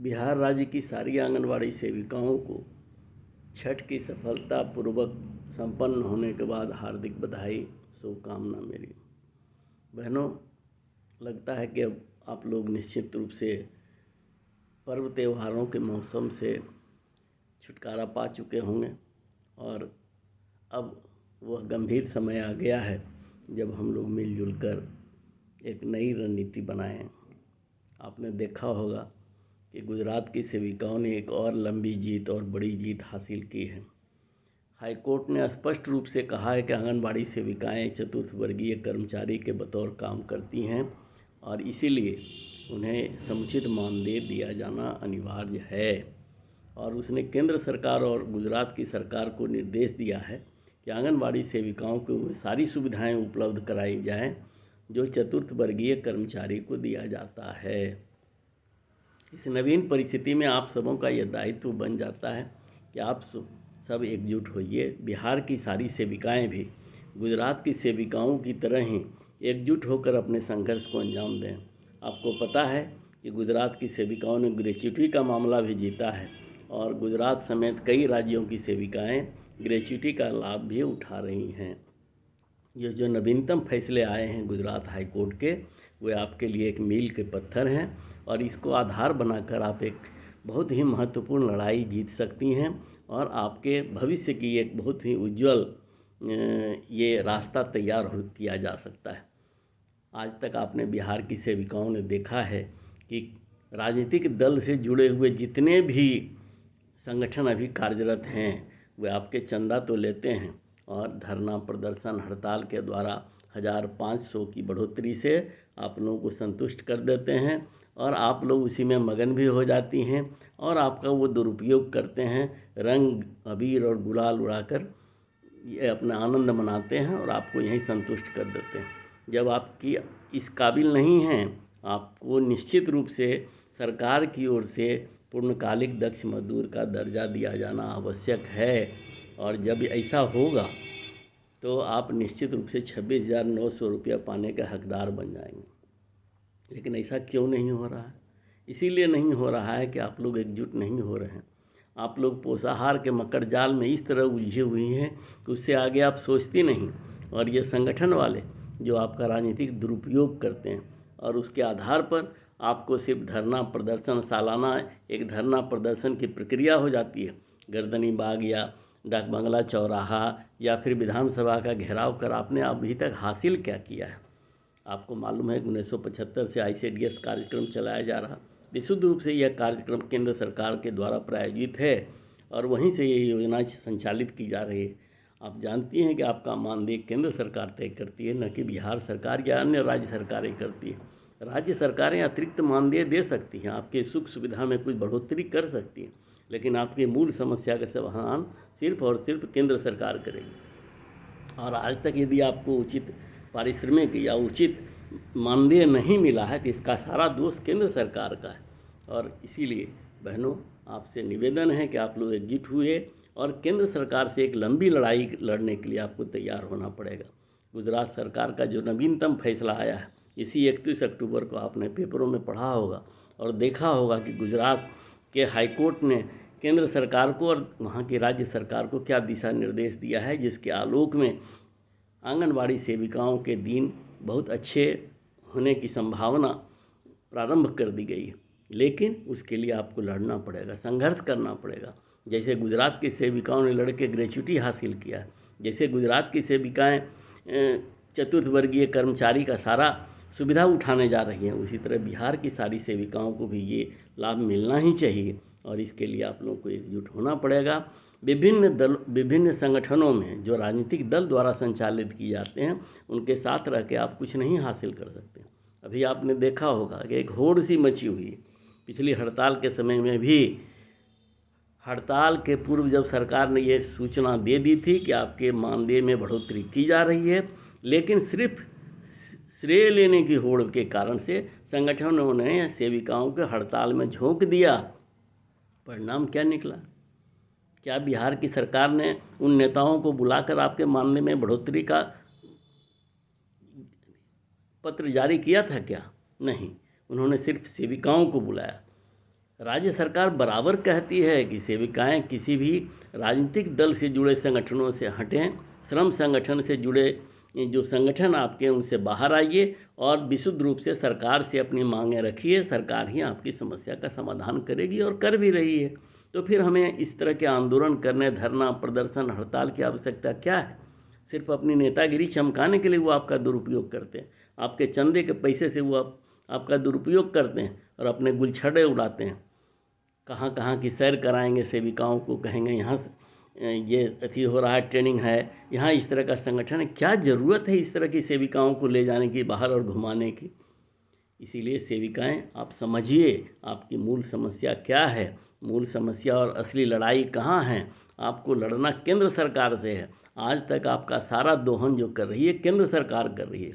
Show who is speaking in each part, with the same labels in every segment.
Speaker 1: बिहार राज्य की सारी आंगनवाड़ी सेविकाओं को छठ की सफलतापूर्वक संपन्न होने के बाद हार्दिक बधाई, शुभकामना मेरी। बहनों, लगता है कि अब आप लोग निश्चित रूप से पर्व त्योहारों के मौसम से छुटकारा पा चुके होंगे और अब वह गंभीर समय आ गया है जब हम लोग मिलजुल कर एक नई रणनीति बनाएं। आपने देखा होगा कि गुजरात की सेविकाओं ने एक और लंबी जीत और बड़ी जीत हासिल की है। हाईकोर्ट ने स्पष्ट रूप से कहा है कि आंगनबाड़ी सेविकाएं चतुर्थ वर्गीय कर्मचारी के बतौर काम करती हैं और इसीलिए उन्हें समुचित मानदेय दिया जाना अनिवार्य है। और उसने केंद्र सरकार और गुजरात की सरकार को निर्देश दिया है कि आंगनबाड़ी सेविकाओं को वे सारी सुविधाएं उपलब्ध कराई जाएं जो चतुर्थ वर्गीय कर्मचारी को दिया जाता है। इस नवीन परिस्थिति में आप सबों का यह दायित्व बन जाता है कि आप सब एकजुट होइए। बिहार की सारी सेविकाएं भी गुजरात की सेविकाओं की तरह ही एकजुट होकर अपने संघर्ष को अंजाम दें। आपको पता है कि गुजरात की सेविकाओं ने ग्रेच्युटी का मामला भी जीता है और गुजरात समेत कई राज्यों की सेविकाएं ग्रेच्युटी का लाभ भी उठा रही हैं। ये जो नवीनतम फैसले आए हैं गुजरात हाई कोर्ट के, वे आपके लिए एक मील के पत्थर हैं और इसको आधार बनाकर आप एक बहुत ही महत्वपूर्ण लड़ाई जीत सकती हैं और आपके भविष्य की एक बहुत ही उज्जवल ये रास्ता तैयार किया जा सकता है। आज तक आपने बिहार की सेविकाओं ने देखा है कि राजनीतिक दल से जुड़े हुए जितने भी संगठन अभी कार्यरत हैं वे आपके चंदा तो लेते हैं और धरना प्रदर्शन हड़ताल के द्वारा 1500 की बढ़ोतरी से आप लोगों को संतुष्ट कर देते हैं और आप लोग उसी में मगन भी हो जाती हैं और आपका वो दुरुपयोग करते हैं। रंग अबीर और गुलाल उड़ाकर ये अपना आनंद मनाते हैं और आपको यहीं संतुष्ट कर देते हैं। जब आपकी इस काबिल नहीं हैं, आपको निश्चित रूप से सरकार की ओर से पूर्णकालिक दक्ष मजदूर का दर्जा दिया जाना आवश्यक है और जब ऐसा होगा तो आप निश्चित रूप से 26,900 रुपया पाने का हकदार बन जाएंगे। लेकिन ऐसा क्यों नहीं हो रहा है? इसीलिए नहीं हो रहा है कि आप लोग एकजुट नहीं हो रहे हैं। आप लोग पोषाहार के मकर जाल में इस तरह उलझी हुई हैं कि उससे आगे आप सोचती नहीं और ये संगठन वाले जो आपका राजनीतिक दुरुपयोग करते हैं और उसके आधार पर आपको सिर्फ धरना प्रदर्शन, सालाना एक धरना प्रदर्शन की प्रक्रिया हो जाती है। गर्दनी बाग या डाक बंगला चौराहा या फिर विधानसभा का घेराव कर आपने अभी तक हासिल क्या किया है? आपको मालूम है कि 1975 से ICDS कार्यक्रम चलाया जा रहा। विशुद्ध रूप से यह कार्यक्रम केंद्र सरकार के द्वारा प्रायोजित है और वहीं से ये योजना संचालित की जा रही है। आप जानती हैं कि आपका मानदेय केंद्र सरकार तय करती है, न कि बिहार सरकार या अन्य राज्य सरकारें करती है। राज्य सरकारें अतिरिक्त मानदेय दे सकती हैं, आपके सुख सुविधा में कुछ बढ़ोतरी कर सकती हैं, लेकिन आपकी मूल समस्या का समाधान सिर्फ और सिर्फ केंद्र सरकार करेगी। और आज तक यदि आपको उचित पारिश्रमिक या उचित मानदेय नहीं मिला है तो इसका सारा दोष केंद्र सरकार का है। और इसीलिए बहनों, आपसे निवेदन है कि आप लोग एकजुट हुए और केंद्र सरकार से एक लंबी लड़ाई लड़ने के लिए आपको तैयार होना पड़ेगा। गुजरात सरकार का जो नवीनतम फैसला आया है, इसी 31 अक्टूबर को आपने पेपरों में पढ़ा होगा और देखा होगा कि गुजरात के हाईकोर्ट ने केंद्र सरकार को और वहाँ की राज्य सरकार को क्या दिशा निर्देश दिया है, जिसके आलोक में आंगनबाड़ी सेविकाओं के दिन बहुत अच्छे होने की संभावना प्रारंभ कर दी गई है। लेकिन उसके लिए आपको लड़ना पड़ेगा, संघर्ष करना पड़ेगा। जैसे गुजरात की सेविकाओं ने लड़के ग्रेच्युटी हासिल किया है, जैसे गुजरात की सेविकाएं चतुर्थ वर्गीय कर्मचारी का सारा सुविधा उठाने जा रही हैं, उसी तरह बिहार की सारी सेविकाओं को भी ये लाभ मिलना ही चाहिए और इसके लिए आप लोगों को एकजुट होना पड़ेगा। विभिन्न संगठनों में जो राजनीतिक दल द्वारा संचालित किए जाते हैं उनके साथ रह के आप कुछ नहीं हासिल कर सकते। अभी आपने देखा होगा कि एक होड़ सी मची हुई है। पिछली हड़ताल के समय में भी, हड़ताल के पूर्व जब सरकार ने ये सूचना दे दी थी कि आपके मानदेय में बढ़ोतरी की जा रही है, लेकिन सिर्फ श्रेय लेने की होड़ के कारण से संगठनों ने सेविकाओं के हड़ताल में झोंक दिया। परिणाम क्या निकला? क्या बिहार की सरकार ने उन नेताओं को बुलाकर आपके मानदेय में बढ़ोतरी का पत्र जारी किया था क्या? नहीं, उन्होंने सिर्फ सेविकाओं को बुलाया। राज्य सरकार बराबर कहती है कि सेविकाएं किसी भी राजनीतिक दल से जुड़े संगठनों से हटें, श्रम संगठन से जुड़े जो संगठन आपके उनसे बाहर आइए और विशुद्ध रूप से सरकार से अपनी मांगें रखिए। सरकार ही आपकी समस्या का समाधान करेगी और कर भी रही है। तो फिर हमें इस तरह के आंदोलन करने, धरना प्रदर्शन, हड़ताल की आवश्यकता क्या है? सिर्फ अपनी नेतागिरी चमकाने के लिए वो आपका दुरुपयोग करते हैं, आपके चंदे के पैसे से वो आपका दुरुपयोग करते हैं और अपने गुलछड़े उड़ाते हैं। कहाँ कहाँ की सैर कराएंगे सेविकाओं को, कहेंगे यहाँ ये अथी हो रहा है, ट्रेनिंग है, यहाँ इस तरह का संगठन है। क्या ज़रूरत है इस तरह की सेविकाओं को ले जाने की बाहर और घुमाने की? इसीलिए सेविकाएं, आप समझिए आपकी मूल समस्या क्या है, मूल समस्या और असली लड़ाई कहाँ है। आपको लड़ना केंद्र सरकार से है। आज तक आपका सारा दोहन जो कर रही है केंद्र सरकार कर रही है।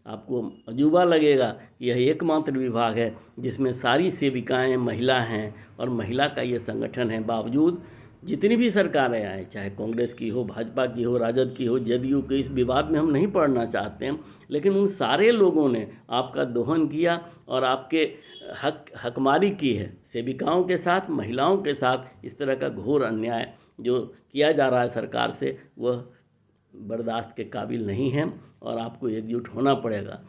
Speaker 1: आपको अजूबा लगेगा कि यह एकमात्र विभाग है जिसमें सारी सेविकाएं महिला हैं और महिला का ये संगठन है। बावजूद जितनी भी सरकारें आए, चाहे कांग्रेस की हो, भाजपा की हो, राजद की हो, जदयू की, इस विवाद में हम नहीं पड़ना चाहते हैं, लेकिन उन सारे लोगों ने आपका दोहन किया और आपके हकमारी की है। सेविकाओं के साथ, महिलाओं के साथ इस तरह का घोर अन्याय जो किया जा रहा है सरकार से, वह बर्दाश्त के काबिल नहीं है और आपको एकजुट होना पड़ेगा।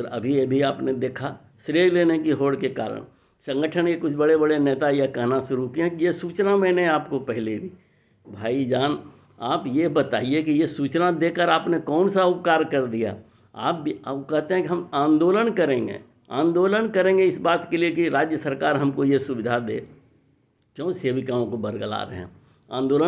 Speaker 1: अभी आपने देखा, श्रेय लेने की होड़ के कारण संगठन के कुछ बड़े बड़े नेता यह कहना शुरू किए कि ये सूचना मैंने आपको पहले दी। भाईजान, आप ये बताइए कि ये सूचना देकर आपने कौन सा उपकार कर दिया? आप कहते हैं कि हम आंदोलन करेंगे इस बात के लिए कि राज्य सरकार हमको ये सुविधा दे। क्यों सेविकाओं को बरगला रहे हैं? आंदोलन